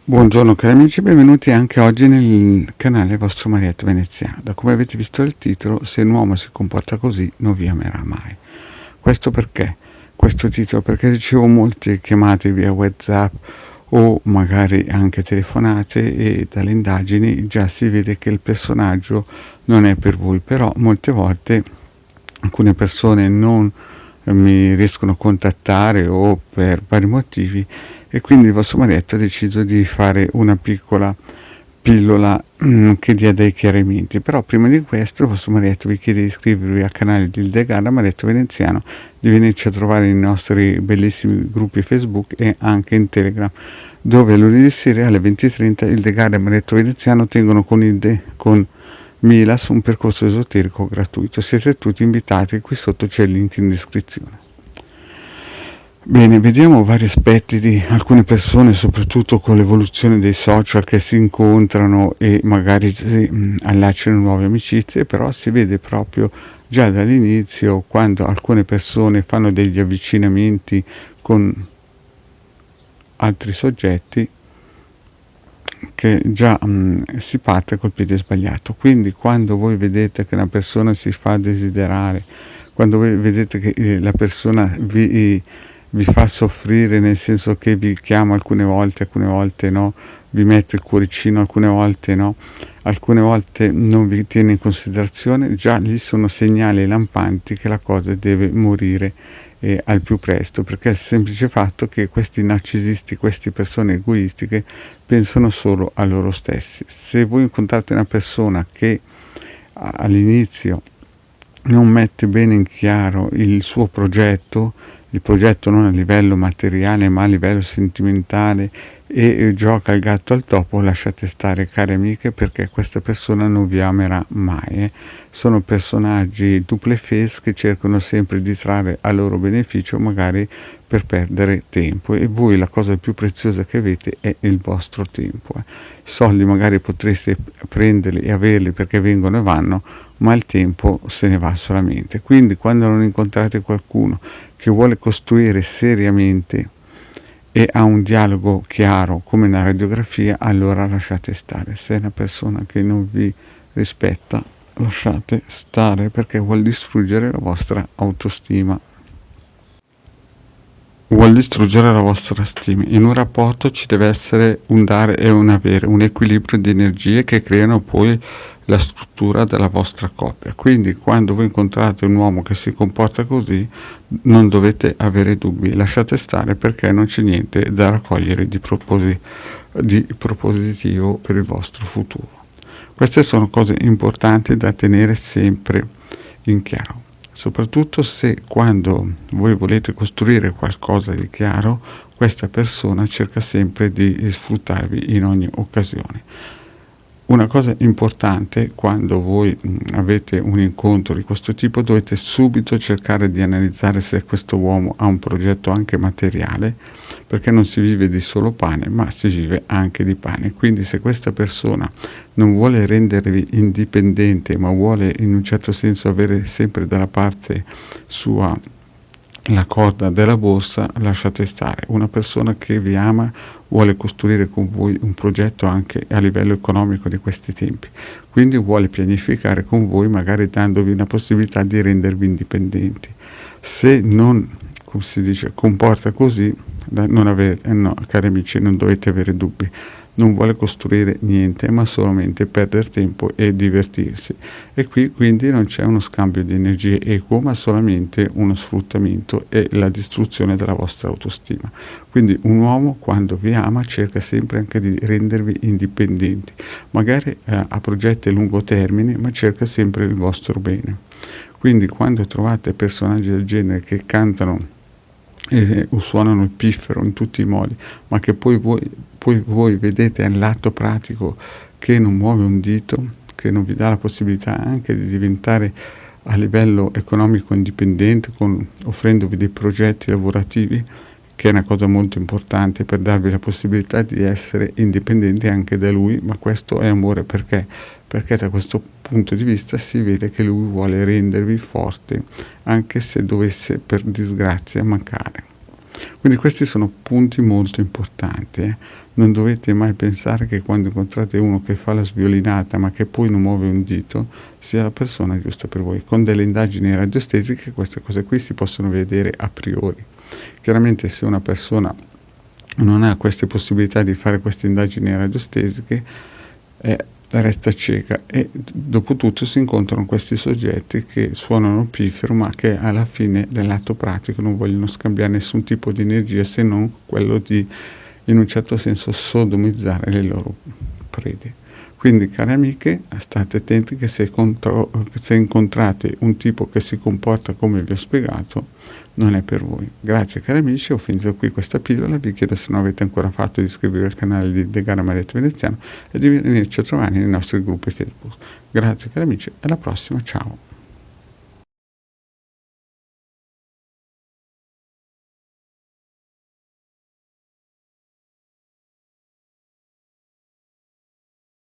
Buongiorno cari amici, benvenuti anche oggi nel canale vostro Marietto Veneziano. Da come avete visto il titolo, se un uomo si comporta così non vi amerà mai. Questo perché? Questo titolo perché ricevo molte chiamate via WhatsApp o magari anche telefonate e dalle indagini già si vede che il personaggio non è per voi, però molte volte alcune persone non mi riescono a contattare o per vari motivi e quindi il vostro marietto ha deciso di fare una piccola pillola che dia dei chiarimenti. Però prima di questo il vostro marietto vi chiede di iscrivervi al canale di Ildegard Marietto Veneziano, di venirci a trovare nei nostri bellissimi gruppi Facebook e anche in Telegram, dove lunedì sera alle 20:30 Ildegard e Marietto Veneziano tengono con Milas un percorso esoterico gratuito. Siete tutti invitati, qui sotto c'è il link in descrizione. Bene, vediamo vari aspetti di alcune persone, soprattutto con l'evoluzione dei social che si incontrano e magari si allacciano nuove amicizie, però si vede proprio già dall'inizio quando alcune persone fanno degli avvicinamenti con altri soggetti che già si parte col piede sbagliato. Quindi quando voi vedete che una persona si fa desiderare, quando voi vedete che la persona vi fa soffrire, nel senso che vi chiama alcune volte no, vi mette il cuoricino, alcune volte no, alcune volte non vi tiene in considerazione, già lì sono segnali lampanti che la cosa deve morire al più presto, perché è il semplice fatto che questi narcisisti, queste persone egoistiche pensano solo a loro stessi. Se voi incontrate una persona che all'inizio non mette bene in chiaro il suo progetto, il progetto non a livello materiale ma a livello sentimentale e gioca il gatto al topo, lasciate stare cari amiche, perché questa persona non vi amerà mai. Sono personaggi double face che cercano sempre di trarre a loro beneficio, magari per perdere tempo, e voi la cosa più preziosa che avete è il vostro tempo. I soldi magari potreste prenderli e averli perché vengono e vanno, ma il tempo se ne va solamente. Quindi quando non incontrate qualcuno che vuole costruire seriamente e ha un dialogo chiaro come una radiografia, allora lasciate stare. Se è una persona che non vi rispetta, lasciate stare, perché vuol distruggere la vostra autostima, vuol distruggere la vostra stima. In un rapporto ci deve essere un dare e un avere, un equilibrio di energie che creano poi la struttura della vostra coppia. Quindi quando voi incontrate un uomo che si comporta così, non dovete avere dubbi, lasciate stare, perché non c'è niente da raccogliere di propositivo per il vostro futuro. Queste sono cose importanti da tenere sempre in chiaro, soprattutto se quando voi volete costruire qualcosa di chiaro, questa persona cerca sempre di sfruttarvi in ogni occasione. Una cosa importante: quando voi avete un incontro di questo tipo, dovete subito cercare di analizzare se questo uomo ha un progetto anche materiale, perché non si vive di solo pane, ma si vive anche di pane. Quindi se questa persona non vuole rendervi indipendente, ma vuole in un certo senso avere sempre dalla parte sua la corda della borsa, lasciate stare. Una persona che vi ama vuole costruire con voi un progetto anche a livello economico di questi tempi, quindi vuole pianificare con voi, magari dandovi una possibilità di rendervi indipendenti. Se non, come si dice, comporta così, no, cari amici, non dovete avere dubbi. Non vuole costruire niente, ma solamente perdere tempo e divertirsi. E qui quindi non c'è uno scambio di energie equo, ma solamente uno sfruttamento e la distruzione della vostra autostima. Quindi un uomo, quando vi ama, cerca sempre anche di rendervi indipendenti. Magari ha progetti a lungo termine, ma cerca sempre il vostro bene. Quindi quando trovate personaggi del genere che cantano e suonano il piffero in tutti i modi, ma che poi voi vedete all'atto pratico che non muove un dito, che non vi dà la possibilità anche di diventare a livello economico indipendente, offrendovi dei progetti lavorativi, che è una cosa molto importante per darvi la possibilità di essere indipendenti anche da lui. Ma questo è amore, perché da questo punto di vista si vede che lui vuole rendervi forte, anche se dovesse per disgrazia mancare. Quindi questi sono punti molto importanti. Non dovete mai pensare che quando incontrate uno che fa la sviolinata ma che poi non muove un dito sia la persona giusta per voi. Con delle indagini radiostesiche queste cose qui si possono vedere a priori. Chiaramente se una persona non ha queste possibilità di fare queste indagini radiostesiche resta cieca e dopo tutto si incontrano questi soggetti che suonano piffero ma che alla fine dell'atto pratico non vogliono scambiare nessun tipo di energia se non quello di in un certo senso sodomizzare le loro prede. Quindi cari amiche, state attenti che se incontrate un tipo che si comporta come vi ho spiegato non è per voi. Grazie cari amici, ho finito qui questa pillola, vi chiedo se non avete ancora fatto di iscrivervi al canale di The Gara Maledetto Veneziano e di venirci a trovare nei nostri gruppi Facebook. Grazie cari amici, alla prossima, ciao!